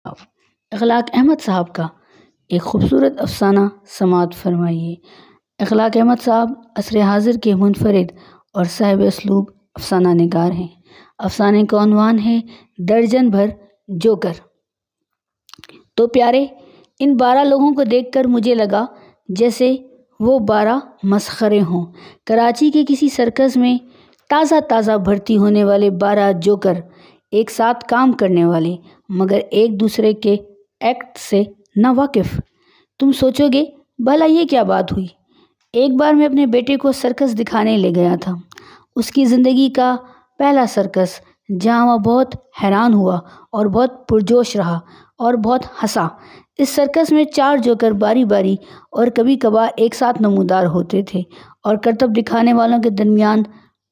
اخلاق احمد صاحب کا ایک خوبصورت افسانہ سماعت فرمائیے۔ اخلاق احمد صاحب عصر حاضر کے منفرد اور صاحب اسلوب افسانہ نگار ہیں۔ افسانے کا عنوان ہے درجن بھر جوکر۔ تو پیارے، ان 12 لوگوں کو دیکھ کر مجھے لگا جیسے وہ 12 مسخرے ہوں۔ کراچی کے کسی سرکس میں تازہ تازہ بھرتی ہونے والے 12 جوکر، ایک ساتھ کام کرنے والے مگر ایک دوسرے کے ایکٹ سے نا واقف۔ تم سوچو گے بھلا یہ کیا بات ہوئی؟ ایک بار میں اپنے بیٹے کو سرکس دکھانے لے گیا تھا، اس کی زندگی کا پہلا سرکس، جہاں وہ بہت حیران ہوا اور بہت پرجوش رہا اور بہت ہنسا۔ اس سرکس میں 4 جوکر باری باری اور کبھی کبھار ایک ساتھ نمودار ہوتے تھے اور کرتب دکھانے والوں کے درمیان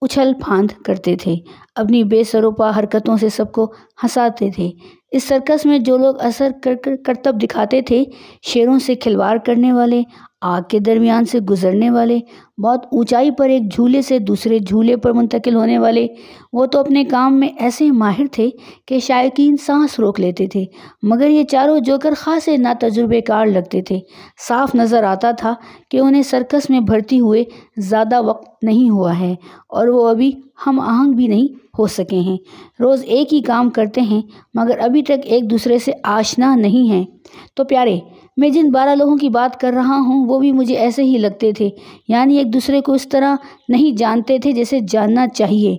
اچھل پھاند کرتے تھے، اپنی بے سروپا حرکتوں سے سب کو ہنساتے تھے۔ اس سرکس میں جو لوگ اثر کرتب دکھاتے تھے، شیروں سے کھلواڑ کرنے والے، آگ کے درمیان سے گزرنے والے، بہت اونچائی پر ایک جھولے سے دوسرے جھولے پر منتقل ہونے والے، وہ تو اپنے کام میں ایسے ماہر تھے کہ شائقین سانس روک لیتے تھے، مگر یہ چاروں جوکر خاصے ناتجربے کار لگتے تھے۔ صاف نظر آتا تھا کہ انہیں سرکس میں بھرتی ہوئے زیادہ وقت نہیں ہوا ہے اور وہ ابھی ہم آہنگ بھی نہیں ہو سکے ہیں۔ روز ایک ہی کام کرتے ہیں مگر ابھی تک ایک دوسرے سے آشنا نہیں ہیں۔ تو پیارے، میں جن 12 لوگوں کی بات کر رہا ہوں وہ بھی مجھے ایسے ہی لگتے تھے، یعنی ایک دوسرے کو اس طرح نہیں جانتے تھے جیسے جاننا چاہیے۔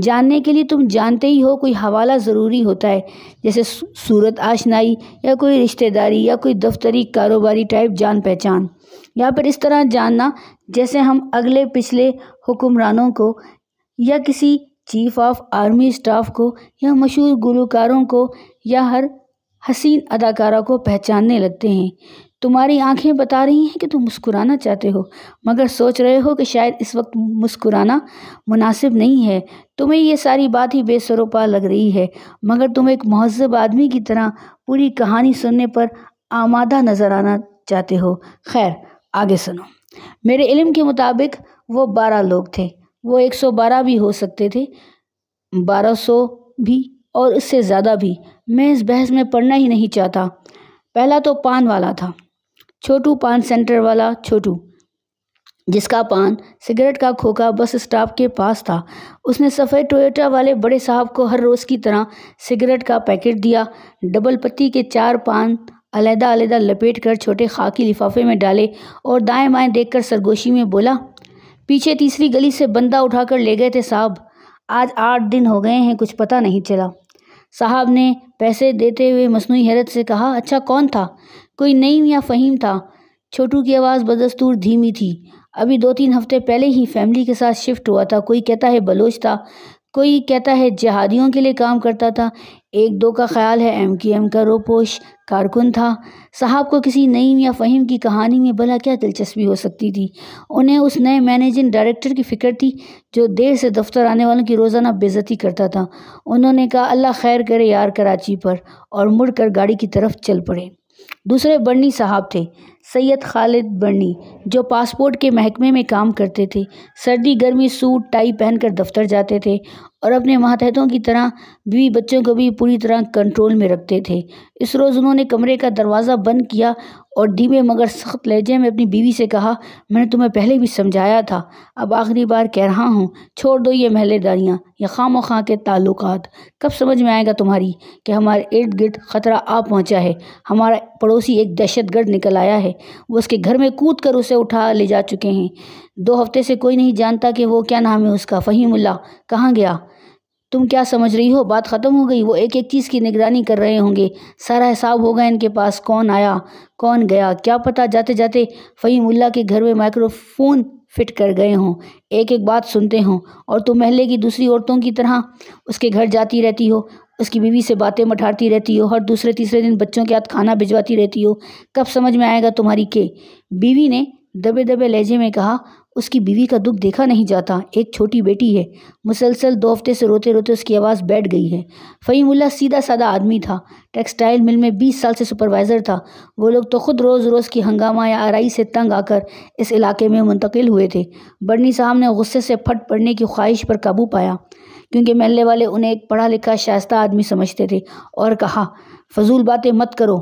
جاننے کے لیے تم جانتے ہی ہو، کوئی حوالہ ضروری ہوتا ہے، جیسے صورت آشنائی یا کوئی رشتہ داری یا کوئی دفتری کاروباری ٹائپ جان پہچان، یا پھر اس طرح جاننا جیسے ہم اگلے پچھلے حکمرانوں کو یا کسی چیف آف آرمی اسٹاف کو یا مشہور گلوکاروں کو یا ہر حسین اداکارہ کو پہچاننے لگتے ہیں۔ تمہاری آنکھیں بتا رہی ہیں کہ تم مسکرانا چاہتے ہو مگر سوچ رہے ہو کہ شاید اس وقت مسکرانا مناسب نہیں ہے۔ تمہیں یہ ساری بات ہی بے سروپا لگ رہی ہے مگر تم ایک مہذب آدمی کی طرح پوری کہانی سننے پر آمادہ نظر آنا چاہتے ہو۔ خیر، آگے سنو۔ میرے علم کے مطابق وہ 12 لوگ تھے، وہ 112 بھی ہو سکتے تھے، 1200 بھی اور اس سے زیادہ بھی، میں اس بحث میں پڑنا ہی نہیں چاہتا۔ پہلا تو پان والا تھا، چھوٹو پان سینٹر والا چھوٹو، جس کا پان سگریٹ کا کھوکا بس اسٹاپ کے پاس تھا۔ اس نے سفید ٹویوٹا والے بڑے صاحب کو ہر روز کی طرح سگریٹ کا پیکٹ دیا، ڈبل پتی کے 4 پان علیحدہ علیحدہ لپیٹ کر چھوٹے خاکی لفافے میں ڈالے اور دائیں بائیں دیکھ کر سرگوشی میں بولا، پیچھے تیسری گلی سے بندہ اٹھا کر لے گئے تھے صاحب، آج 8 دن ہو گئے ہیں، کچھ پتہ نہیں چلا۔ صاحب نے پیسے دیتے ہوئے مصنوعی حیرت سے کہا، اچھا کون تھا؟ کوئی نعیم یا فہیم تھا؟ چھوٹو کی آواز بدستور دھیمی تھی۔ ابھی 2-3 ہفتے پہلے ہی فیملی کے ساتھ شفٹ ہوا تھا، کوئی کہتا ہے بلوچ تھا، کوئی کہتا ہے جہادیوں کے لیے کام کرتا تھا، 1-2 کا خیال ہے MQM کا روپوش کارکن تھا۔ صاحب کو کسی نعیم یا فہیم کی کہانی میں بھلا کیا دلچسپی ہو سکتی تھی؟ انہیں اس نئے مینیجنگ ڈائریکٹر کی فکر تھی جو دیر سے دفتر آنے والوں کی روزانہ بے عزتی کرتا تھا۔ انہوں نے کہا، اللہ خیر کرے یار کراچی پر، اور مڑ کر گاڑی کی طرف چل پڑے۔ دوسرے برنی صاحب تھے، سید خالد برنی، جو پاسپورٹ کے محکمے میں کام کرتے تھے، سردی گرمی سوٹ ٹائی پہن کر دفتر جاتے تھے اور اپنے ماتحتوں کی طرح بیوی بچوں کو بھی پوری طرح کنٹرول میں رکھتے تھے۔ اس روز انہوں نے کمرے کا دروازہ بند کیا اور دھیمے مگر سخت لہجے میں اپنی بیوی سے کہا، میں نے تمہیں پہلے بھی سمجھایا تھا، اب آخری بار کہہ رہا ہوں، چھوڑ دو یہ محلے داریاں، یہ خام و خواہ کے تعلقات۔ کب سمجھ میں آئے گا تمہاری کہ ہمارے ارد گرد خطرہ آ پہنچا ہے، ہمارا پڑوسی ایک دہشت گرد نکل آیا ہے، وہ اس کے گھر میں کود کر اسے اٹھا لے جا چکے ہیں۔ 2 ہفتے سے کوئی نہیں جانتا کہ وہ کیا نام ہے اس کا، فہیم اللہ کہاں گیا؟ تم کیا سمجھ رہی ہو بات ختم ہو گئی؟ وہ ایک ایک چیز کی نگرانی کر رہے ہوں گے، سارا حساب ہوگا ان کے پاس، کون آیا کون گیا، کیا پتہ جاتے جاتے فہیم اللہ کے گھر میں مائکرو فون فٹ کر گئے ہوں، ایک ایک بات سنتے ہوں، اور تم محلے کی دوسری عورتوں کی طرح اس کے گھر جاتی رہتی ہو، اس کی بیوی سے باتیں مٹھارتی رہتی ہو، ہر دوسرے تیسرے دن بچوں کے ہاتھ کھانا بھجواتی رہتی ہو۔ کب سمجھ میں آئے گا تمہاری کہ؟ بیوی نے دبے دبے لہجے میں کہا، اس کی بیوی کا دکھ دیکھا نہیں جاتا، ایک چھوٹی بیٹی ہے، مسلسل 2 ہفتے سے روتے روتے اس کی آواز بیٹھ گئی ہے۔ فہیم اللہ سیدھا سادہ آدمی تھا، ٹیکسٹائل مل میں 20 سال سے سپروائزر تھا۔ وہ لوگ تو خود روز روز کی ہنگامہ یا آرائی سے تنگ آ کر اس علاقے میں منتقل ہوئے تھے۔ برنی صاحب نے غصے سے پھٹ پڑنے کی خواہش پر قابو پایا، کیونکہ محلے والے انہیں ایک پڑھا لکھا شائستہ آدمی سمجھتے تھے، اور کہا، فضول باتیں مت کرو،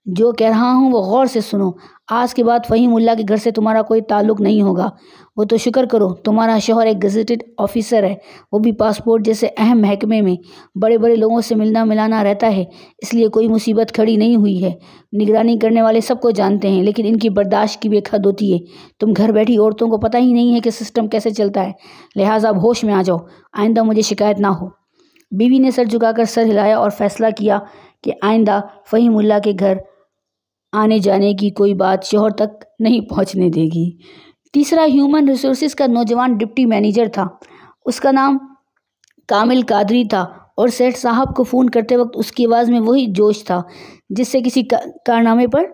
جو کہہ رہا ہوں وہ غور سے سنو۔ آج کے بعد فہیم اللہ کے گھر سے تمہارا کوئی تعلق نہیں ہوگا۔ وہ تو شکر کرو، تمہارا شوہر ایک گزیٹڈ آفیسر ہے، وہ بھی پاسپورٹ جیسے اہم محکمے میں، بڑے بڑے لوگوں سے ملنا ملانا رہتا ہے، اس لیے کوئی مصیبت کھڑی نہیں ہوئی ہے۔ نگرانی کرنے والے سب کو جانتے ہیں، لیکن ان کی برداشت کی بھی ایک حد ہوتی ہے۔ تم گھر بیٹھی عورتوں کو پتہ ہی نہیں ہے کہ سسٹم کیسے چلتا ہے، لہٰذا اب ہوش میں آ جاؤ، آئندہ مجھے شکایت نہ ہو۔ بیوی نے سر جھکا کر سر ہلایا اور فیصلہ کیا کہ آئندہ فہیم اللہ کے گھر آنے جانے کی کوئی بات شوہر تک نہیں پہنچنے دے گی۔ تیسرا ہیومن ریسورسز کا نوجوان ڈپٹی مینیجر تھا، اس کا نام کامل قادری تھا، اور سیٹھ صاحب کو فون کرتے وقت اس کی آواز میں وہی جوش تھا جس سے کسی کارنامے پر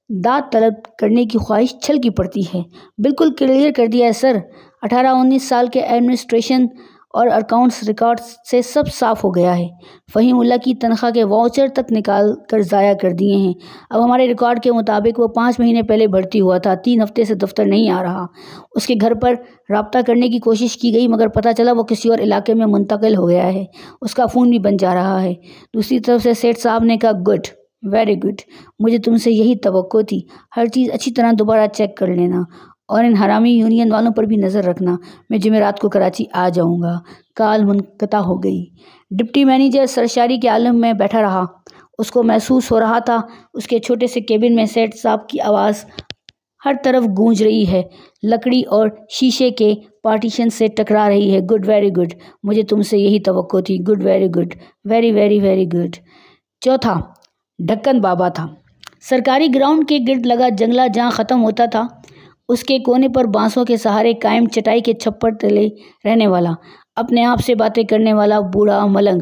داد طلب کرنے کی خواہش چھلکی پڑتی ہے۔ بالکل کلیئر کر دیا ہے سر، 18-19 سال کے ایڈمنسٹریشن اور اکاؤنٹس ریکارڈ سے سب صاف ہو گیا ہے۔ فہیم اللہ کی تنخواہ کے واؤچر تک نکال کر ضائع کر دیے ہیں۔ اب ہمارے ریکارڈ کے مطابق وہ 5 مہینے پہلے بھرتی ہوا تھا، 3 ہفتے سے دفتر نہیں آ رہا۔ اس کے گھر پر رابطہ کرنے کی کوشش کی گئی، مگر پتہ چلا وہ کسی اور علاقے میں منتقل ہو گیا ہے۔ اس کا فون بھی بند جا رہا ہے۔ دوسری طرف سے سیٹھ صاحب نے کہا، گڈ، ویری گڈ، مجھے تم سے یہی توقع تھی۔ ہر چیز اچھی طرح دوبارہ چیک کر لینا، اور ان حرامی یونین والوں پر بھی نظر رکھنا۔ میں جمعرات کو کراچی آ جاؤں گا۔ کال منقطع ہو گئی۔ ڈپٹی مینیجر سرشاری کے عالم میں بیٹھا رہا۔ اس کو محسوس ہو رہا تھا اس کے چھوٹے سے کیبن میں سیٹھ صاحب کی آواز ہر طرف گونج رہی ہے، لکڑی اور شیشے کے پارٹیشن سے ٹکرا رہی ہے۔ گڈ، ویری گڈ، مجھے تم سے یہی توقع تھی۔ Good, very good, very very very good. چوتھا ڈھکن بابا تھا، سرکاری گراؤنڈ کے گرد لگا جنگلہ جہاں ختم ہوتا تھا، اس کے کونے پر بانسوں کے سہارے قائم چٹائی کے چھپر تلے رہنے والا، اپنے آپ سے باتیں کرنے والا بوڑھا ملنگ۔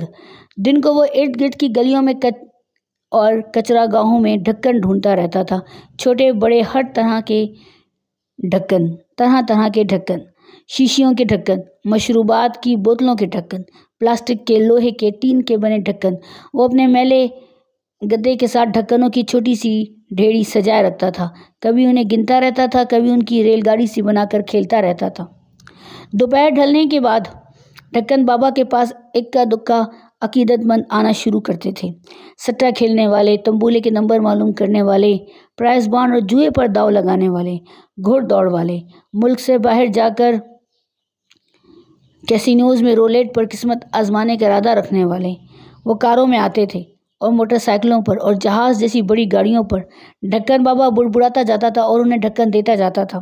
دن کو وہ ارد گرد کی گلیوں میں اور کچرا گاہوں میں ڈھکن ڈھونڈتا رہتا تھا، چھوٹے بڑے ہر طرح کے ڈھکن، طرح طرح کے ڈھکن، شیشیوں کے ڈھکن، مشروبات کی بوتلوں کے ڈھکن، پلاسٹک کے، لوہے کے، ٹین کے بنے ڈھکن۔ وہ اپنے میلے گدے کے ساتھ ڈھکنوں کی چھوٹی سی ڈھیری سجائے رکھتا تھا، کبھی انہیں گنتا رہتا تھا، کبھی ان کی ریل گاڑی سی بنا کر کھیلتا رہتا تھا۔ دوپہر ڈھلنے کے بعد ڈھکن بابا کے پاس اکا دکا عقیدت مند آنا شروع کرتے تھے، سٹا کھیلنے والے، تنبولے کے نمبر معلوم کرنے والے، پرائز بانڈ اور جوئے پر داؤ لگانے والے، گھوڑ دوڑ والے، ملک سے باہر جا کر کیسینوز میں رولٹ پر قسمت آزمانے کا ارادہ رکھنے والے۔ وہ کاروں میں آتے تھے اور موٹر سائیکلوں پر اور جہاز جیسی بڑی گاڑیوں پر۔ ڈھکن بابا بڑبڑاتا جاتا تھا اور انہیں ڈھکن دیتا جاتا تھا،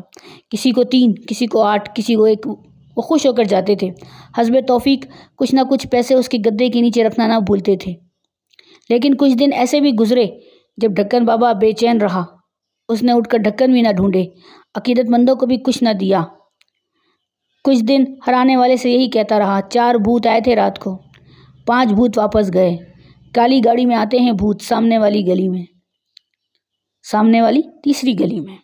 کسی کو 3، کسی کو 8، کسی کو 1۔ وہ خوش ہو کر جاتے تھے، حسب توفیق کچھ نہ کچھ پیسے اس کے گدے کے نیچے رکھنا نہ بھولتے تھے۔ لیکن کچھ دن ایسے بھی گزرے جب ڈھکن بابا بے چین رہا، اس نے اٹھ کر ڈھکن بھی نہ ڈھونڈے، عقیدت مندوں کو بھی کچھ نہ دیا۔ کچھ دن ہرانے والے سے یہی کہتا رہا، 4 بھوت آئے تھے رات کو، 5 بھوت واپس گئے، کالی گاڑی میں آتے ہیں بھوت، سامنے والی گلی میں، سامنے والی تیسری گلی میں۔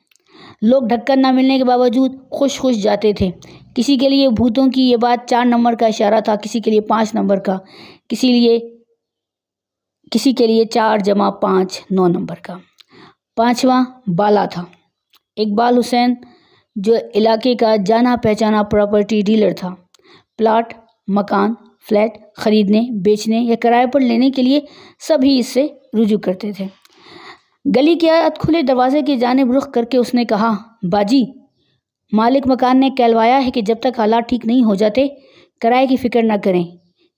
لوگ ڈھکن نہ ملنے کے باوجود خوش خوش جاتے تھے۔ کسی کے لیے بھوتوں کی یہ بات 4 نمبر کا اشارہ تھا، کسی کے لیے 5 نمبر کا، کسی کے لیے 4 + 5 9 نمبر کا۔ 5واں بالا تھا، اقبال حسین، جو علاقے کا جانا پہچانا پراپرٹی ڈیلر تھا۔ پلاٹ، مکان، فلیٹ خریدنے، بیچنے یا کرائے پر لینے کے لیے سب ہی اس سے رجوع کرتے تھے۔ گلی کے اد کھلے دروازے کی جانب رخ کر کے اس نے کہا، باجی، مالک مکان نے کہلوایا ہے کہ جب تک حالات ٹھیک نہیں ہو جاتے کرائے کی فکر نہ کریں۔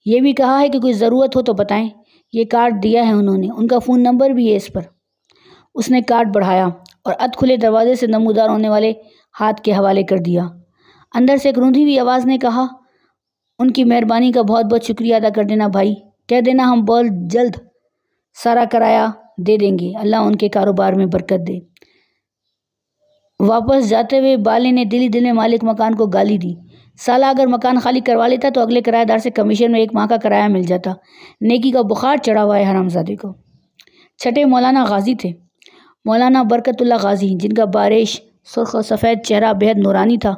یہ بھی کہا ہے کہ کوئی ضرورت ہو تو بتائیں۔ یہ کارڈ دیا ہے انہوں نے، ان کا فون نمبر بھی ہے اس پر۔ اس نے کارڈ بڑھایا اور اد کھلے دروازے سے نمودار ہونے والے ہاتھ کے حوالے کر دیا۔ اندر سے ایک روندھی ہوئی آواز نے کہا، ان کی مہربانی کا بہت بہت شکریہ ادا کر دینا بھائی، کہہ دینا ہم بہت جلد سارا کرایہ دے دیں گے، اللہ ان کے کاروبار میں برکت دے۔ واپس جاتے ہوئے بالے نے دل ہی دل میں مالک مکان کو گالی دی، سالہ اگر مکان خالی کروا لیتا تو اگلے کرایہ دار سے کمیشن میں 1 ماہ کا کرایہ مل جاتا۔ نیکی کا بخار چڑھا ہوا ہے حرامزادے کو۔ چھٹے مولانا غازی تھے، مولانا برکت اللہ غازی، جن کا بارش سرخ و سفید چہرہ بےحد نورانی تھا۔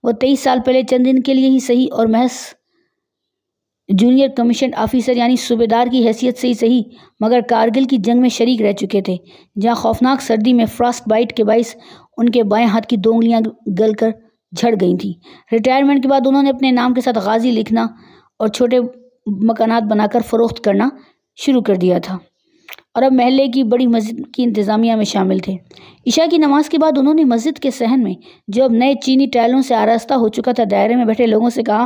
وہ 23 سال پہلے چند دن کے لیے ہی صحیح اور محض جونیئر کمیشنڈ آفیسر یعنی صوبیدار کی حیثیت سے ہی صحیح مگر کارگل کی جنگ میں شریک رہ چکے تھے، جہاں خوفناک سردی میں فراسٹ بائٹ کے باعث ان کے بائیں ہاتھ کی 2 انگلیاں گل کر جھڑ گئی تھیں۔ ریٹائرمنٹ کے بعد انہوں نے اپنے نام کے ساتھ غازی لکھنا اور چھوٹے مکانات بنا کر فروخت کرنا شروع کر دیا تھا، اور اب محلے کی بڑی مسجد کی انتظامیہ میں شامل تھے۔ عشاء کی نماز کے بعد انہوں نے مسجد کے صحن میں، جو اب نئے چینی ٹائلوں سے آراستہ ہو چکا تھا، دائرے میں بیٹھے لوگوں سے کہا،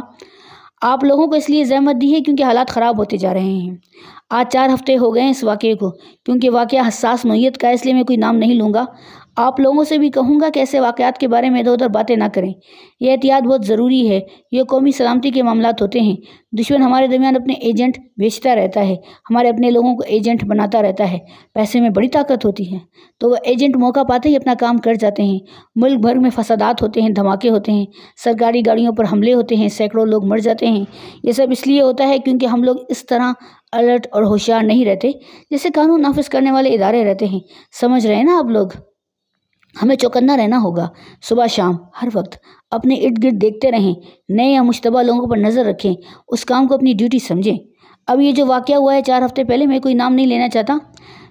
آپ لوگوں کو اس لیے زحمت دی ہے کیونکہ حالات خراب ہوتے جا رہے ہیں۔ آج 4 ہفتے ہو گئے ہیں اس واقعے کو۔ کیونکہ واقعہ حساس نوعیت کا ہے اس لیے میں کوئی نام نہیں لوں گا۔ آپ لوگوں سے بھی کہوں گا کہ ایسے واقعات کے بارے میں ادھر ادھر باتیں نہ کریں۔ یہ احتیاط بہت ضروری ہے، یہ قومی سلامتی کے معاملات ہوتے ہیں۔ دشمن ہمارے درمیان اپنے ایجنٹ بھیجتا رہتا ہے، ہمارے اپنے لوگوں کو ایجنٹ بناتا رہتا ہے۔ پیسے میں بڑی طاقت ہوتی ہے تو وہ ایجنٹ موقع پاتے ہی اپنا کام کر جاتے ہیں۔ ملک بھر میں فسادات ہوتے ہیں، دھماکے ہوتے ہیں، سرکاری گاڑیوں پر حملے ہوتے ہیں، سینکڑوں لوگ مر جاتے ہیں۔ یہ سب اس لیے ہوتا ہے کیونکہ ہم لوگ اس طرح الرٹ اور ہوشیار نہیں رہتے جیسے قانون نافذ کرنے والے ادارے رہتے ہیں۔ سمجھ رہے ہیں نا آپ لوگ؟ ہمیں چوکنا رہنا ہوگا، صبح شام ہر وقت اپنے ارد گرد دیکھتے رہیں، نئے یا مشتبہ لوگوں پر نظر رکھیں، اس کام کو اپنی ڈیوٹی سمجھیں۔ اب یہ جو واقعہ ہوا ہے 4 ہفتے پہلے، میں کوئی نام نہیں لینا چاہتا،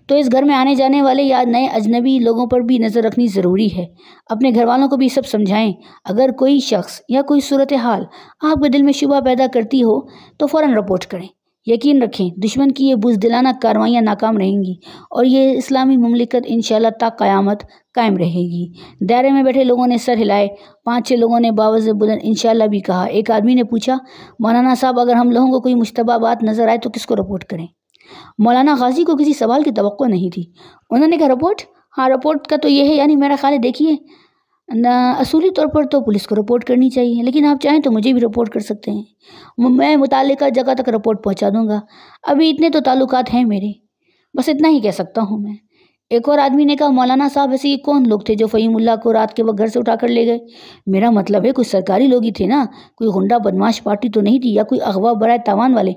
تو اس گھر میں آنے جانے والے یا نئے اجنبی لوگوں پر بھی نظر رکھنی ضروری ہے۔ اپنے گھر والوں کو بھی سب سمجھائیں۔ اگر کوئی شخص یا کوئی صورتحال آپ کے دل میں شبہ پیدا کرتی ہو تو فوراً رپورٹ کریں۔ یقین رکھیں دشمن کی یہ بزدلانہ کارروائیاں ناکام رہیں گی اور یہ اسلامی مملکت انشاءاللہ تا قیامت قائم رہے گی۔ دائرے میں بیٹھے لوگوں نے سر ہلائے، 5-6 لوگوں نے باوجہ بلند انشاءاللہ بھی کہا۔ ایک آدمی نے پوچھا، مولانا صاحب اگر ہم لوگوں کو کوئی مشتبہ بات نظر آئے تو کس کو رپورٹ کریں؟ مولانا غازی کو کسی سوال کی توقع نہیں تھی۔ انہوں نے کہا رپورٹ؟ ہاں رپورٹ کا تو یہ ہے، یعنی میرا خیال ہے، دیکھیے اصولی طور پر تو پولیس کو رپورٹ کرنی چاہیے، لیکن آپ چاہیں تو مجھے بھی رپورٹ کر سکتے ہیں، میں متعلقہ جگہ تک رپورٹ پہنچا دوں گا۔ ابھی اتنے تو تعلقات ہیں میرے، بس اتنا ہی کہہ سکتا ہوں میں۔ ایک اور آدمی نے کہا، مولانا صاحب ایسے یہ کون لوگ تھے جو فہیم اللہ کو رات کے وقت گھر سے اٹھا کر لے گئے؟ میرا مطلب ہے کوئی سرکاری لوگ ہی تھے نا، کوئی غنڈہ بدماش پارٹی تو نہیں تھی، یا کوئی اغوا برائے تاوان والے؟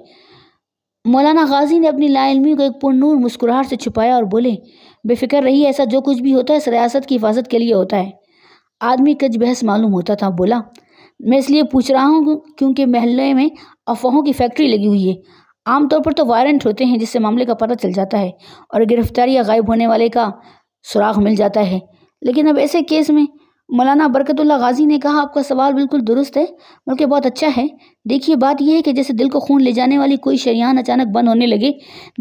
مولانا غازی نے اپنی لا علمی کو ایک پرنور مسکراہٹ سے چھپایا اور بولے، بے فکر رہیے، ایسا جو کچھ بھی ہوتا ہے اس ریاست کی حفاظت کے لیے ہوتا ہے۔ آدمی کچھ بحث معلوم ہوتا تھا، بولا، میں اس لیے پوچھ رہا ہوں کیونکہ محلے میں افواہوں کی فیکٹری لگی ہوئی ہے۔ عام طور پر تو وارنٹ ہوتے ہیں جس سے معاملے کا پتہ چل جاتا ہے اور گرفتاری یا غائب ہونے والے کا سراغ مل جاتا ہے، لیکن اب ایسے کیس میں مولانا برکت اللہ غازی نے کہا، آپ کا سوال بالکل درست ہے، بلکہ بہت اچھا ہے۔ دیکھیے بات یہ ہے کہ جیسے دل کو خون لے جانے والی کوئی شریان اچانک بند ہونے لگے،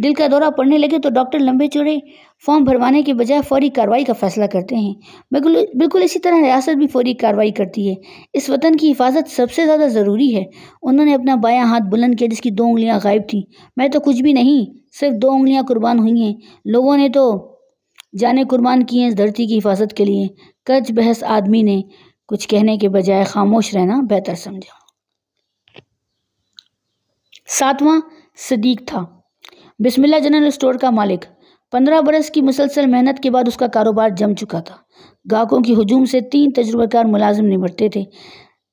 دل کا دورہ پڑنے لگے، تو ڈاکٹر لمبے چوڑے فارم بھروانے کے بجائے فوری کارروائی کا فیصلہ کرتے ہیں۔ بالکل اسی طرح ریاست بھی فوری کارروائی کرتی ہے۔ اس وطن کی حفاظت سب سے زیادہ ضروری ہے۔ انہوں نے اپنا بایاں ہاتھ بلند کیا جس کی 2 انگلیاں غائب تھیں۔ میں تو کچھ بھی نہیں، صرف 2 انگلیاں قربان ہوئی ہیں، لوگوں نے تو جانیں قربان کی ہیں اس دھرتی کی حفاظت کے لیے۔ کچھ بحث آدمی نے کچھ کہنے کے بجائے خاموش رہنا بہتر سمجھا۔ 7واں صدیق تھا، بسم اللہ جنرل اسٹور کا مالک۔ 15 برس کی مسلسل محنت کے بعد اس کا کاروبار جم چکا تھا۔ گاہکوں کی ہجوم سے 3 تجربہ کار ملازم نمٹتے تھے۔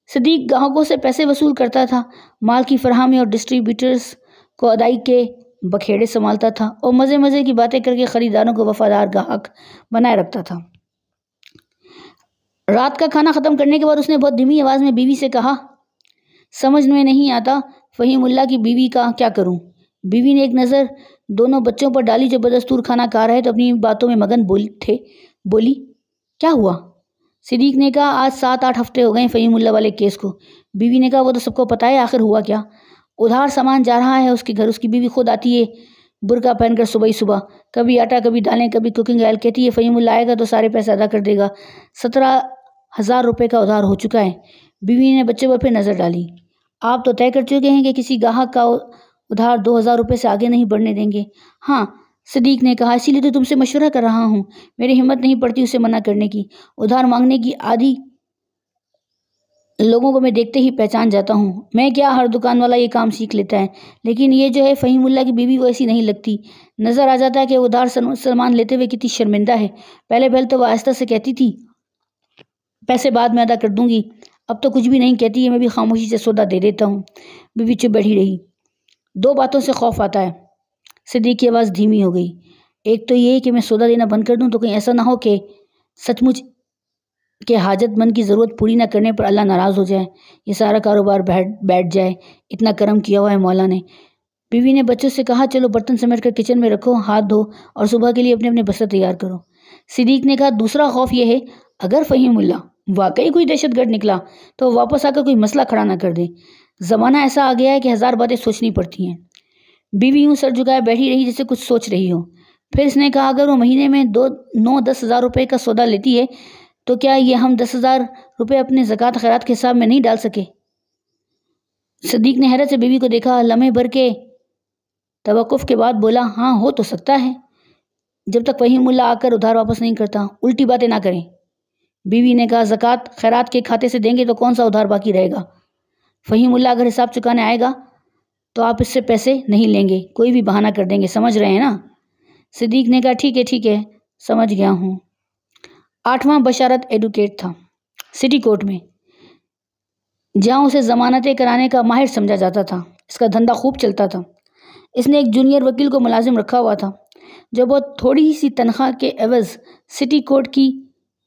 صدیق گاہکوں سے پیسے وصول کرتا تھا، مال کی فراہمی اور ڈسٹریبیوٹرز کو ادائیگی کے بکھیڑے سنبھالتا تھا اور مزے کی باتیں کر کے خریداروں کو وفادار گاہک بنائے رکھتا تھا۔ رات کا کھانا ختم کرنے کے بعد اس نے بہت دھیمی آواز میں بیوی سے کہا، سمجھ میں نہیں آتا فہیم اللہ کی بیوی کا کیا کروں؟ بیوی نے ایک نظر دونوں بچوں پر ڈالی جو بدستور کھانا کھا رہے تو اپنی باتوں میں مگن بولی، کیا ہوا؟ صدیق نے کہا، آج 7-8 ہفتے ہو گئے فہیم اللہ والے کیس کو۔ بیوی نے کہا، وہ تو سب کو پتہ ہے، آخر ہوا کیا؟ ادھار سامان جا رہا ہے اس کے گھر، اس کی بیوی خود آتی ہے برقع پہن کر صبح، کبھی آٹا کبھی دالیں کبھی کوکنگ آئل، کہتی ہے فہیم اللہ آئے گا تو سارے پیسے ادا کر دے گا۔ 17,000 روپے کا ادھار ہو چکا ہے۔ بیوی نے بچے پر پھر نظر ڈالی، آپ تو طے کر چکے ہیں کہ کسی گاہک کا ادھار 2,000 روپے سے آگے نہیں بڑھنے دیں گے؟ ہاں، صدیق نے کہا، اسی لیے تو تم سے مشورہ کر رہا ہوں، میری ہمت نہیں پڑتی اسے منع کرنے کی۔ ادھار مانگنے کی عادی لوگوں کو میں دیکھتے ہی پہچان جاتا ہوں۔ میں کیا، ہر دکان والا یہ کام سیکھ لیتا ہے، لیکن یہ جو ہے فہیم اللہ کی بیوی وہ ایسی نہیں لگتی۔ نظر آ جاتا ہے کہ وہ ادھار سامان لیتے ہوئے کتنی شرمندہ ہے۔ پہلے تو وہ آہستہ سے کہتی تھی پیسے بعد میں ادا کر دوں گی، اب تو کچھ بھی نہیں کہتی ہے، میں بھی خاموشی سے سودا دے دیتا ہوں۔ بیوی چپ بیٹھی رہی۔ 2 باتوں سے خوف آتا ہے۔ صدیق کی آواز دھیمی ہو گئی۔ ایک تو یہ کہ میں سودا دینا بند کر دوں تو کہیں ایسا نہ ہو کہ سچ مچ کہ حاجت مند کی ضرورت پوری نہ کرنے پر اللہ ناراض ہو جائے، یہ سارا کاروبار بیٹھ جائے، اتنا کرم کیا ہوا ہے مولا نے۔ بیوی نے بچوں سے کہا چلو برتن سمیٹ کر کچن میں رکھو، ہاتھ دھو اور صبح کے لیے اپنے اپنے بستر تیار کرو۔ صدیق نے کہا دوسرا خوف یہ ہے اگر فہیم اللہ واقعی کوئی دہشت گرد نکلا تو واپس آ کر کوئی مسئلہ کھڑا نہ کر دے۔ زمانہ ایسا آ گیا ہے کہ 1000 باتیں سوچنی پڑتی ہیں۔ بیوی یوں سر جھکائے بیٹھی رہی جیسے کچھ سوچ رہی ہو۔ پھر اس نے کہا اگر وہ مہینے میں 9-10 ہزار روپے کا سودا لیتی ہے تو کیا یہ ہم 10,000 روپے اپنے زکوٰۃ خیرات کے حساب میں نہیں ڈال سکے؟ صدیق نے حیرت سے بیوی کو دیکھا، لمحے بھر کے توقف کے بعد بولا ہاں ہو تو سکتا ہے، جب تک فہیم اللہ آ کر ادھار واپس نہیں کرتا۔ الٹی باتیں نہ کریں۔ بیوی نے کہا زکوٰۃ خیرات کے کھاتے سے دیں گے تو کون سا ادھار باقی رہے گا؟ فہیم اللہ اگر حساب چکانے آئے گا تو آپ اس سے پیسے نہیں لیں گے، کوئی بھی بہانہ کر دیں گے، سمجھ رہے ہیں نا؟ صدیق نے کہا ٹھیک ہے سمجھ گیا ہوں۔ 8واں بشارت ایڈوکیٹ تھا سٹی کورٹ میں، جہاں اسے ضمانتیں کرانے کا ماہر سمجھا جاتا تھا۔ اس کا دھندا خوب چلتا تھا۔ اس نے ایک جونیئر وکیل کو ملازم رکھا ہوا تھا جو بہت تھوڑی سی تنخواہ کے عوض سٹی کورٹ کی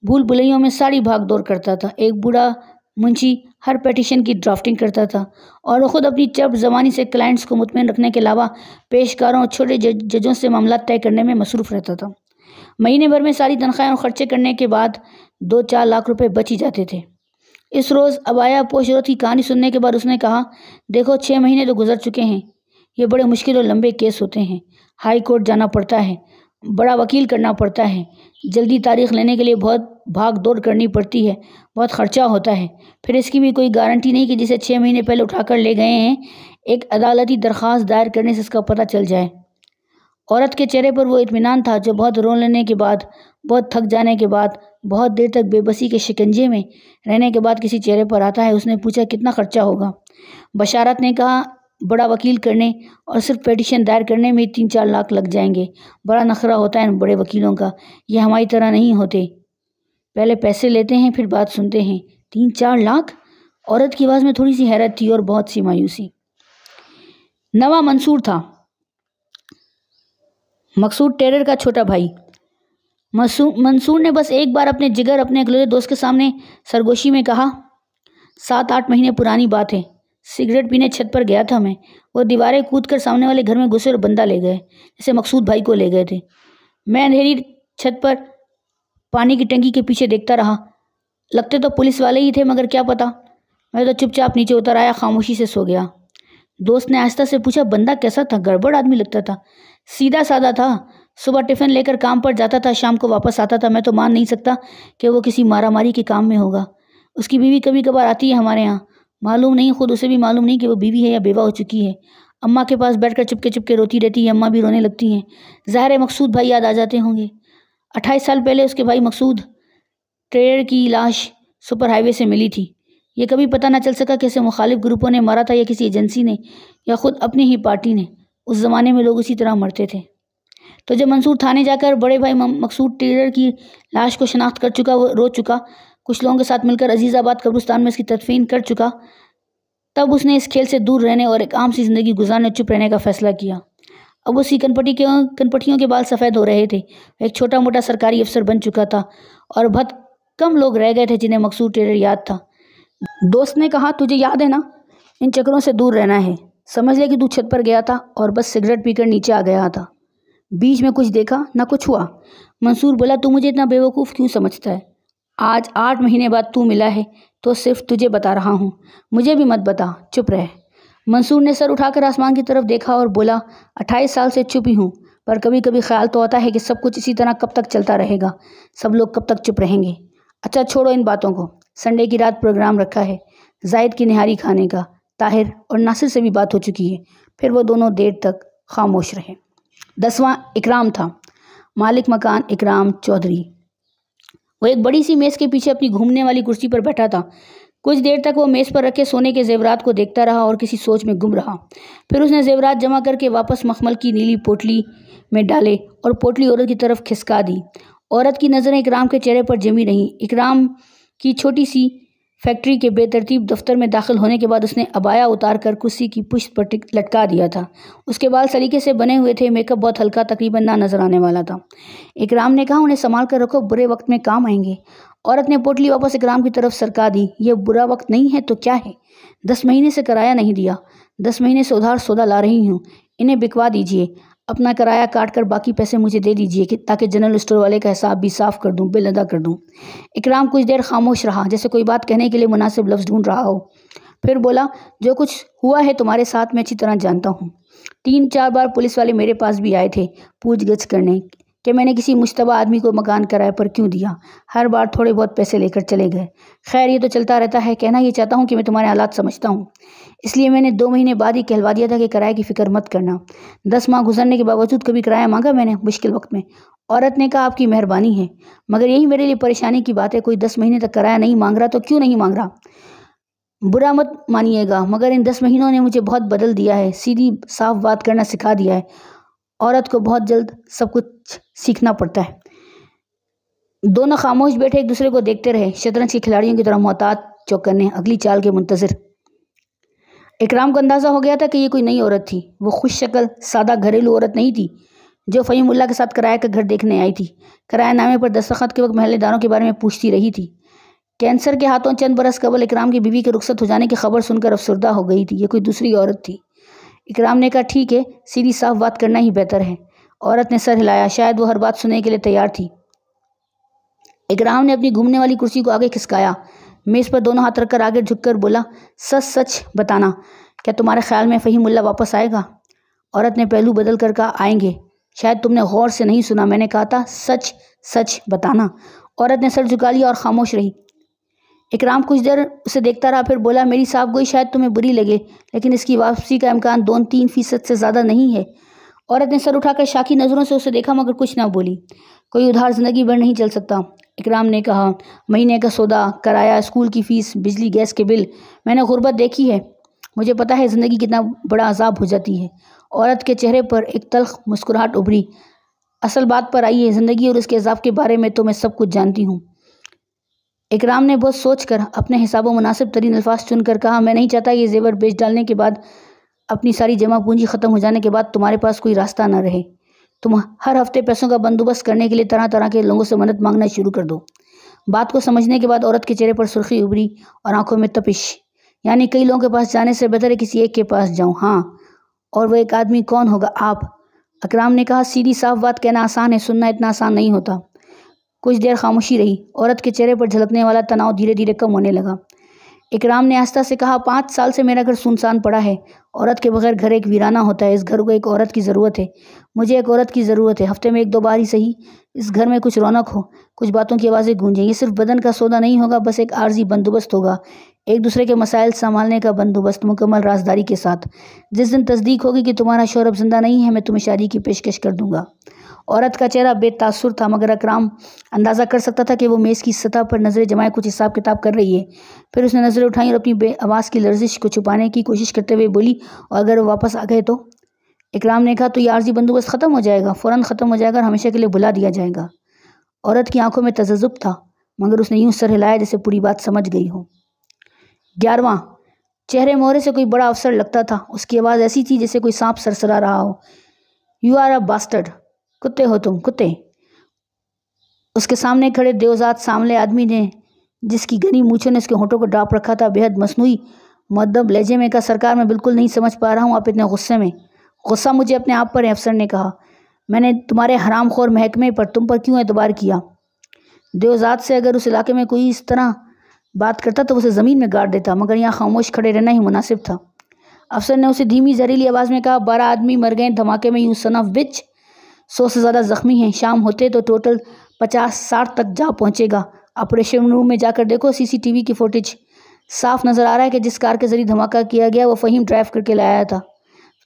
بھول بھلیوں میں ساری بھاگ دور کرتا تھا۔ ایک بوڑھا منشی ہر پیٹیشن کی ڈرافٹنگ کرتا تھا اور وہ خود اپنی چرب زبانی سے کلائنٹس کو مطمئن رکھنے کے علاوہ پیشکاروں اور چھوٹے ججوں سے معاملات طے کرنے میں مصروف رہتا تھا۔ مہینے بھر میں ساری تنخواہیں اور خرچے کرنے کے بعد 2-4 لاکھ روپے بچ ہی جاتے تھے۔ اس روز ابایا پوش عورت کی کہانی سننے کے بعد اس نے کہا دیکھو 6 مہینے تو گزر چکے ہیں، یہ بڑے مشکل اور لمبے کیس ہوتے ہیں، ہائی کورٹ جانا پڑتا ہے، بڑا وکیل کرنا پڑتا ہے، جلدی تاریخ لینے کے لیے بہت بھاگ دوڑ کرنی پڑتی ہے، بہت خرچہ ہوتا ہے، پھر اس کی بھی کوئی گارنٹی نہیں کہ جسے 6 مہینے پہلے اٹھا کر لے گئے ہیں ایک عدالتی درخواست دائر کرنے سے اس کا پتہ چل جائے۔ عورت کے چہرے پر وہ اطمینان تھا جو بہت رو لینے کے بعد، بہت تھک جانے کے بعد، بہت دیر تک بے بسی کے شکنجے میں رہنے کے بعد کسی چہرے پر آتا ہے۔ اس نے پوچھا کتنا خرچہ ہوگا؟ بشارت نے کہا بڑا وکیل کرنے اور صرف پیٹیشن دائر کرنے میں 3-4 لاکھ لگ جائیں گے۔ بڑا نخرہ ہوتا ہے ان بڑے وکیلوں کا، یہ ہماری طرح نہیں ہوتے، پہلے پیسے لیتے ہیں پھر بات سنتے ہیں۔ 3-4 لاکھ؟ عورت کی آواز میں تھوڑی سی حیرت تھی اور بہت سی مایوسی۔ نواں منصور تھا مقصود ٹیرر کا چھوٹا بھائی۔ منصور نے بس ایک بار اپنے جگر اپنے اکلوتے دوست کے سامنے سرگوشی میں کہا 7-8 مہینے پرانی بات ہے، سگریٹ پینے چھت پر گیا تھا میں، وہ دیواریں کود کر سامنے والے گھر میں گھسے اور بندہ لے گئے جیسے مقصود بھائی کو لے گئے تھے۔ میں اندھیری چھت پر پانی کی ٹنکی کے پیچھے دیکھتا رہا، لگتے تو پولیس والے ہی تھے مگر کیا پتا، میں تو چپ چاپ نیچے اتر آیا، خاموشی سے سو گیا۔ دوست نے آہستہ سے پوچھا بندہ کیسا تھا؟ گڑبڑ آدمی لگتا تھا، سیدھا سادہ تھا، صبح ٹفن لے کر کام پر جاتا تھا، شام کو واپس آتا تھا، میں تو مان نہیں سکتا کہ وہ کسی مارا ماری کے کام میں ہوگا۔ اس کی بیوی کبھی کبھار آتی ہے ہمارے ہاں، معلوم نہیں، خود اسے بھی معلوم نہیں کہ وہ بیوی ہے یا بیوہ ہو چکی ہے، اماں کے پاس بیٹھ کر چپکے روتی رہتی ہے، اماں بھی رونے لگتی ہیں، ظاہر ہے مقصود بھائی یاد آ جاتے ہوں گے۔ 28 سال پہلے اس کے بھائی مقصود ٹریڈر کی لاش سپر ہائی وے سے ملی تھی، یہ کبھی پتہ نہ چل سکا کہ اسے مخالف گروپوں نے مارا تھا یا کسی ایجنسی نے یا خود اپنی ہی پارٹی نے، اس زمانے میں لوگ اسی طرح مرتے تھے۔ تو جب منصور تھانے جا کر بڑے بھائی مقصود ٹریڈر کی لاش کو شناخت کر چکا، وہ رو چکا، کچھ لوگوں کے ساتھ مل کر عزیز آباد قبرستان میں اس کی تدفین کر چکا، تب اس نے اس کھیل سے دور رہنے اور ایک عام سی زندگی گزارنے، چپ رہنے کا فیصلہ کیا۔ اب اس کی کنپٹیوں کے بال سفید ہو رہے تھے، وہ ایک چھوٹا موٹا سرکاری افسر بن چکا تھا اور بہت کم لوگ رہ گئے تھے جنہیں مقصود ٹریڈر یاد تھا۔ دوست نے کہا تجھے یاد ہے نا، ان چکروں سے دور رہنا ہے، سمجھ لے کہ تو چھت پر گیا تھا اور بس سگریٹ پی کر نیچے آ گیا تھا، بیچ میں کچھ دیکھا نہ کچھ ہوا۔ منصور بولا تو مجھے اتنا بیوقوف کیوں سمجھتا ہے؟ آج 8 مہینے بعد تو ملا ہے تو صرف تجھے بتا رہا ہوں، مجھے بھی مت بتا، چپ رہ۔ منصور نے سر اٹھا کر آسمان کی طرف دیکھا اور بولا 28 سال سے چپ ہی ہوں، پر کبھی کبھی خیال تو آتا ہے کہ سب کچھ اسی طرح کب تک چلتا رہے گا، سب لوگ کب تک چپ رہیں گے۔ اچھا چھوڑو ان باتوں کو، سنڈے کی رات پروگرام رکھا ہے زائد کی نہاری کھانے کا، طاہر اور ناصر سے بھی بات ہو چکی ہے۔ پھر وہ دونوں دیر تک خاموش رہے۔ 10واں اکرام تھا مالک مکان اکرام چودھری۔ وہ ایک بڑی سی میز کے پیچھے اپنی گھومنے والی کرسی پر بیٹھا تھا۔ کچھ دیر تک وہ میز پر رکھے سونے کے زیورات کو دیکھتا رہا اور کسی سوچ میں گم رہا۔ پھر اس نے زیورات جمع کر کے واپس مخمل کی نیلی پوٹلی میں ڈالے اور پوٹلی عورت کی طرف کھسکا دی۔ عورت کی نظریں اکرام کے چہرے پر جمی رہیں۔ اکرام کی چھوٹی سی فیکٹری کے بے ترتیب دفتر میں داخل ہونے کے بعد اس نے عبایا اتار کر کرسی کی پشت پر لٹکا دیا تھا۔ اس کے بال سلیقے سے بنے ہوئے تھے، میک اپ بہت ہلکا، تقریباً نہ نظر آنے والا تھا۔ اکرام نے کہا، انہیں سنبھال کر رکھو، برے وقت میں کام آئیں گے۔ عورت نے پوٹلی واپس اکرام کی طرف سرکا دی۔ یہ برا وقت نہیں ہے تو کیا ہے؟ 10 مہینے سے کرایہ نہیں دیا، 10 مہینے سے ادھار سودا لا رہی ہوں، انہیں بکوا دیجئے، اپنا کرایہ کاٹ کر باقی پیسے مجھے دے دیجئے تاکہ جنرل اسٹور والے کا حساب بھی صاف کر دوں، بل ادا کر دوں۔ اکرام کچھ دیر خاموش رہا، جیسے کوئی بات کہنے کے لیے مناسب لفظ ڈھونڈ رہا ہو، پھر بولا، جو کچھ ہوا ہے تمہارے ساتھ میں اچھی طرح جانتا ہوں۔ 3-4 بار پولیس والے میرے پاس بھی آئے تھے پوچھ گچھ کرنے کہ میں نے کسی مشتبہ آدمی کو مکان کرائے پر کیوں دیا، ہر بار تھوڑے بہت پیسے لے کر چلے گئے۔ خیر یہ تو چلتا رہتا ہے، کہنا یہ چاہتا ہوں کہ میں تمہارے حالات سمجھتا ہوں، اس لیے میں نے 2 مہینے بعد ہی کہلوا دیا تھا کہ کرائے کی فکر مت کرنا۔ 10 ماہ گزرنے کے باوجود کبھی کرایہ مانگا میں نے مشکل وقت میں؟ عورت نے کہا، آپ کی مہربانی ہے، مگر یہی میرے لیے پریشانی کی بات ہے، کوئی 10 مہینے تک کرایہ نہیں مانگ رہا تو کیوں نہیں مانگ رہا؟ برا مت مانیے گا مگر ان 10 مہینوں نے مجھے بہت بدل دیا ہے، سیدھی صاف بات کرنا سکھا دیا ہے۔ عورت کو بہت جلد سب کچھ سیکھنا پڑتا ہے۔ دونوں خاموش بیٹھے ایک دوسرے کو دیکھتے رہے، شطرنج کے کھلاڑیوں کی طرح محتاط چوکنے، اگلی چال کے منتظر۔ اکرام کو اندازہ ہو گیا تھا کہ یہ کوئی نئی عورت تھی، وہ خوش شکل سادہ گھریلو عورت نہیں تھی جو فہیم اللہ کے ساتھ کرایہ کا گھر دیکھنے آئی تھی، کرایہ نامے پر دستخط کے وقت محلے داروں کے بارے میں پوچھتی رہی تھی۔ کینسر کے ہاتھوں چند برس قبل اکرام کی بیوی کے رخصت ہو جانے کی خبر سن کر افسردہ ہو گئی تھی، یہ کوئی دوسری عورت تھی۔ اکرام نے کہا، ٹھیک ہے، سیدھی صاف بات کرنا ہی بہتر ہے۔ عورت نے سر ہلایا، شاید وہ ہر بات سننے کے لیے تیار تھی۔ اکرام نے اپنی گھومنے والی کرسی کو آگے کھسکایا، میز پر دونوں ہاتھ رکھ کر آگے جھک کر بولا، سچ سچ بتانا، کیا تمہارے خیال میں فہیم اللہ واپس آئے گا؟ عورت نے پہلو بدل کر کہا، آئیں گے، شاید تم نے غور سے نہیں سنا، میں نے کہا تھا سچ سچ بتانا۔ عورت نے سر جھکا لیا اور خاموش رہی۔ اکرام کچھ دیر اسے دیکھتا رہا، پھر بولا، میری صاف گوئی شاید تمہیں بری لگے لیکن اس کی واپسی کا امکان 2-3% سے زیادہ نہیں ہے۔ عورت نے سر اٹھا کر شاکی نظروں سے اسے دیکھا مگر کچھ نہ بولی۔ کوئی ادھار زندگی بھر نہیں چل سکتا، اکرام نے کہا، مہینے کا سودا، کرایہ، اسکول کی فیس، بجلی گیس کے بل، میں نے غربت دیکھی ہے، مجھے پتا ہے زندگی کتنا بڑا عذاب ہو جاتی ہے۔ عورت کے چہرے پر ایک تلخ مسکراہٹ ابھری۔ اصل بات پر آئیے، زندگی اور اس کے عذاب کے بارے میں تو میں سب کچھ جانتی ہوں۔ اکرام نے بہت سوچ کر اپنے حساب و مناسب ترین الفاظ چن کر کہا، میں نہیں چاہتا یہ زیور بیچ ڈالنے کے بعد، اپنی ساری جمع پونجی ختم ہو جانے کے بعد تمہارے پاس کوئی راستہ نہ رہے، تم ہر ہفتے پیسوں کا بندوبست کرنے کے لیے طرح طرح کے لوگوں سے مدد مانگنا شروع کر دو۔ بات کو سمجھنے کے بعد عورت کے چہرے پر سرخی ابھری اور آنکھوں میں تپش۔ یعنی کئی لوگوں کے پاس جانے سے بہتر ہے کسی ایک کے پاس جاؤں؟ ہاں، اور وہ ایک آدمی کون ہوگا؟ آپ۔ اکرام نے کہا، سیدھی صاف بات کہنا آسان ہے، سننا اتنا آسان نہیں ہوتا۔ کچھ دیر خاموشی رہی، عورت کے چہرے پر جھلکنے والا تناؤ دھیرے دھیرے کم ہونے لگا۔ اکرام نے آہستہ سے کہا، 5 سال سے میرا گھر سنسان پڑا ہے، عورت کے بغیر گھر ایک ویرانہ ہوتا ہے، اس گھر کو ایک عورت کی ضرورت ہے، مجھے ایک عورت کی ضرورت ہے، ہفتے میں 1-2 بار ہی صحیح، اس گھر میں کچھ رونق ہو، کچھ باتوں کی آوازیں گونجیں، یہ صرف بدن کا سودا نہیں ہوگا، بس ایک عارضی بندوبست ہوگا، ایک دوسرے کے مسائل سنبھالنے کا بندوبست، مکمل رازداری کے ساتھ۔ جس دن تصدیق ہوگی کہ تمہارا شوہر اب زندہ نہیں ہے، میں تمہیں شادی کی پیشکش کر دوں گا۔ عورت کا چہرہ بے تاثر تھا مگر اکرام اندازہ کر سکتا تھا کہ وہ میز کی سطح پر نظریں جمائے کچھ حساب کتاب کر رہی ہے۔ پھر اس نے نظریں اٹھائیں اور اپنی بے آواز کی لرزش کو چھپانے کی کوشش کرتے ہوئے بولی، اور اگر وہ واپس آ گئے تو؟ اکرام نے کہا، تو یہ عارضی بندوبست ختم ہو جائے گا، فوراً ختم ہو جائے گا اور ہمیشہ کے لیے بھلا دیا جائے گا۔ عورت کی آنکھوں میں تذبذب تھا مگر اس نے یوں سر ہلایا جیسے پوری بات سمجھ گئی ہو۔ 11واں، چہرے مہرے سے کوئی بڑا افسر لگتا تھا، اس کی آواز ایسی تھی جیسے کوئی سانپ سرسرا رہا ہو۔ یو آر اے باسٹرڈ، کتے ہو تم، کتے۔ اس کے سامنے کھڑے دیوزات ساملے آدمی نے جس کی گھنی مونچھوں نے اس کے ہونٹوں کو ڈانپ رکھا تھا بے حد مصنوعی مؤدب لہجے میں کہا، سرکار میں بالکل نہیں سمجھ پا رہا ہوں آپ اتنے غصے میں۔ غصہ مجھے اپنے آپ پر ہے، افسر نے کہا، میں نے تمہارے حرام خور محکمے پر تم پر کیوں اعتبار کیا؟ دیوزات سے اگر اس علاقے میں کوئی اس طرح بات کرتا تو اسے زمین میں گاڑ دیتا، مگر یہاں خاموش کھڑے رہنا ہی مناسب تھا۔ افسر نے اسے دھیمی زہریلی آواز میں کہا، 12 آدمی مر گئے دھماکے میں، یو سن آف بچ، 100 سے زیادہ زخمی ہیں، شام ہوتے تو ٹوٹل 50-60 تک جا پہنچے گا۔ آپریشن روم میں جا کر دیکھو، CCTV کی فوٹیج، صاف نظر آ رہا ہے کہ جس کار کے ذریعے دھماکہ کیا گیا وہ فہیم ڈرائیو کر کے لایا تھا۔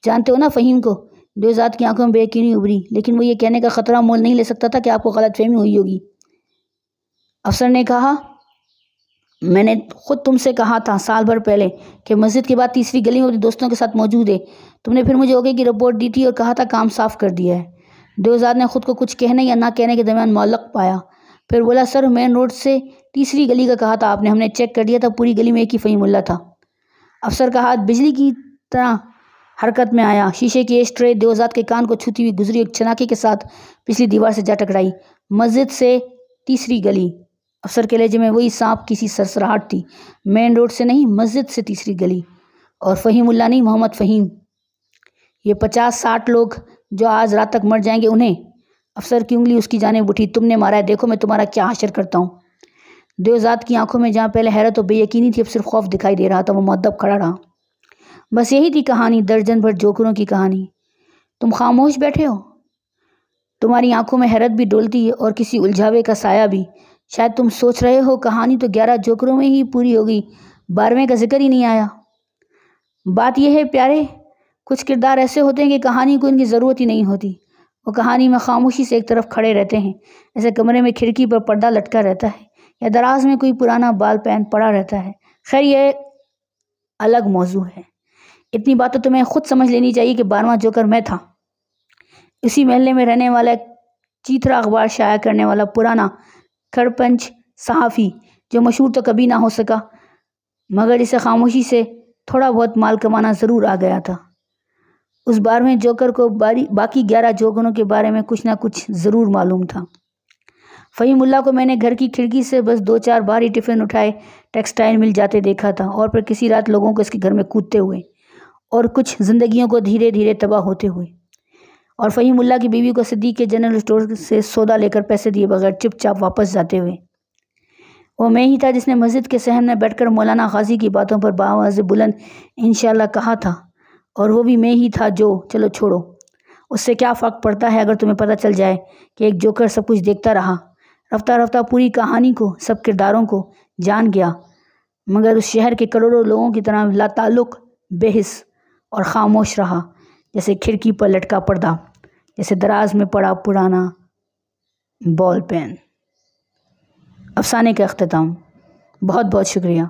جانتے ہو نا فہیم کو؟ دیوزات کی آنکھوں میں بے یقینی ابھری، لیکن وہ یہ کہنے کا خطرہ مول نہیں لے سکتا تھا کہ آپ کو غلط فہمی ہوئی ہوگی۔ افسر نے کہا، میں نے خود تم سے کہا تھا سال بھر پہلے کہ مسجد کے بعد تیسری گلی میں اپنے دوستوں کے ساتھ موجود ہے، تم نے پھر مجھے اوکے کی رپورٹ دی تھی اور کہا تھا کام صاف کر دیا ہے۔ دیوزات نے خود کو کچھ کہنے یا نہ کہنے کے درمیان معلق پایا، پھر بولا، سر مین روڈ سے تیسری گلی کا کہا تھا آپ نے، ہم نے چیک کر دیا تھا، پوری گلی میں ایک ہی فہیم اللہ تھا۔ افسر کا ہاتھ بجلی کی طرح حرکت میں آیا، شیشے کی ایش ٹرے دیوزاد کے کان کو چھوتی ہوئی گزری، ایک چھناکے کے ساتھ پچھلی دیوار سے جا ٹکرائی۔ مسجد سے تیسری گلی۔ افسر کے لہجے میں وہی سانپ کی سی سرسراہٹ تھی۔ مین روڈ سے نہیں، مسجد سے تیسری گلی۔ اور فہیم اللہ نہیں، محمد فہیم۔ یہ 50-60 لوگ جو آج رات تک مر جائیں گے، انہیں۔ افسر کی انگلی اس کی جانب اٹھی، تم نے مارا ہے، دیکھو میں تمہارا کیا حشر کرتا ہوں۔ دیوزاد کی آنکھوں میں جہاں پہلے حیرت و بے یقینی تھی، اب صرف خوف دکھائی دے رہا تھا۔ وہ مؤدب کھڑا رہا۔ بس یہی تھی کہانی، درجن بھر جوکروں کی کہانی۔ تم خاموش بیٹھے ہو، تمہاری آنکھوں میں حیرت بھی ڈولتی ہے اور کسی الجھاوے کا سایہ بھی۔ شاید تم سوچ رہے ہو کہانی تو 11 جوکروں میں ہی پوری ہوگی، 12ویں کا ذکر ہی نہیں آیا۔ بات یہ ہے پیارے، کچھ کردار ایسے ہوتے ہیں کہ کہانی کو ان کی ضرورت ہی نہیں ہوتی۔ وہ کہانی میں خاموشی سے ایک طرف کھڑے رہتے ہیں، ایسے کمرے میں کھڑکی پر پردہ لٹکا رہتا ہے یا دراز میں کوئی پرانا بال پین پڑا رہتا ہے۔ خیر یہ الگ موضوع ہے۔ اتنی بات تو تمہیں خود سمجھ لینی چاہیے کہ 12واں جوکر میں تھا۔ اسی محلے میں رہنے والا ایک چیترا اخبار شائع کرنے والا پرانا کھڑپنچ صحافی، جو مشہور تو کبھی نہ ہو سکا، مگر اسے خاموشی سے تھوڑا بہت مال کمانا ضرور آ گیا تھا۔ اس 12ویں جوکر کو باقی 11 جوکروں کے بارے میں کچھ نہ کچھ ضرور معلوم تھا۔ فہیم اللہ کو میں نے گھر کی کھڑکی سے بس 2-4 بار ہی ٹفن اٹھائے ٹیکسٹائل مل جاتے دیکھا تھا، اور پھر کسی رات لوگوں کو اس کے گھر میں کودتے ہوئے، اور کچھ زندگیوں کو دھیرے دھیرے تباہ ہوتے ہوئے۔ اور فہیم اللہ کی بیوی کو صدیق کے جنرل اسٹور سے سودا لے کر پیسے دیے بغیر چپ چاپ واپس جاتے ہوئے۔ وہ میں ہی تھا جس نے مسجد کے صحن میں بیٹھ کر مولانا غازی کی باتوں پر بآواز بلند انشاءاللہ کہا تھا، اور وہ بھی میں ہی تھا جو، چلو چھوڑو، اس سے کیا فرق پڑتا ہے اگر تمہیں پتہ چل جائے کہ ایک جوکر سب کچھ دیکھتا رہا، رفتہ رفتہ پوری کہانی کو، سب کرداروں کو جان گیا، مگر اس شہر کے کروڑوں لوگوں کی طرح لا تعلق، بے حس اور خاموش رہا، جیسے کھڑکی پر لٹکا پردہ، جیسے دراز میں پڑا پرانا بال پین۔ افسانے کا اختتام۔ بہت بہت شکریہ۔